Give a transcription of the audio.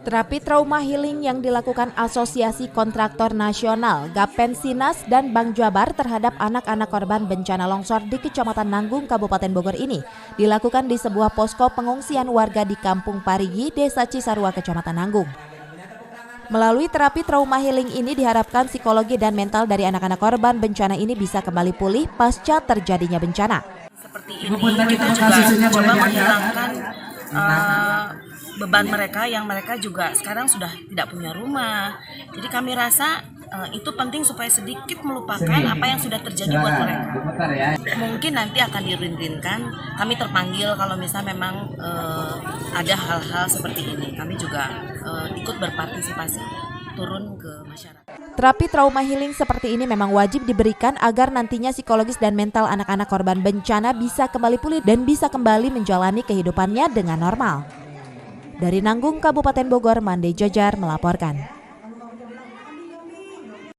Terapi trauma healing yang dilakukan Asosiasi Kontraktor Nasional, Gapensinas, dan Bank Jabar terhadap anak-anak korban bencana longsor di Kecamatan Nanggung, Kabupaten Bogor ini dilakukan di sebuah posko pengungsian warga di Kampung Parigi, Desa Cisarua, Kecamatan Nanggung. Melalui terapi trauma healing ini diharapkan psikologi dan mental dari anak-anak korban bencana ini bisa kembali pulih pasca terjadinya bencana. Seperti ini kita juga coba menghilangkan beban mereka yang mereka juga sekarang sudah tidak punya rumah. Jadi kami rasa itu penting supaya sedikit melupakan apa yang sudah terjadi buat mereka. Mungkin nanti akan dirindinkan, kami terpanggil kalau misalnya memang ada hal-hal seperti ini. Kami juga ikut berpartisipasi turun ke masyarakat. Terapi trauma healing seperti ini memang wajib diberikan agar nantinya psikologis dan mental anak-anak korban bencana bisa kembali pulih dan bisa kembali menjalani kehidupannya dengan normal. Dari Nanggung, Kabupaten Bogor, Mande Jajar melaporkan.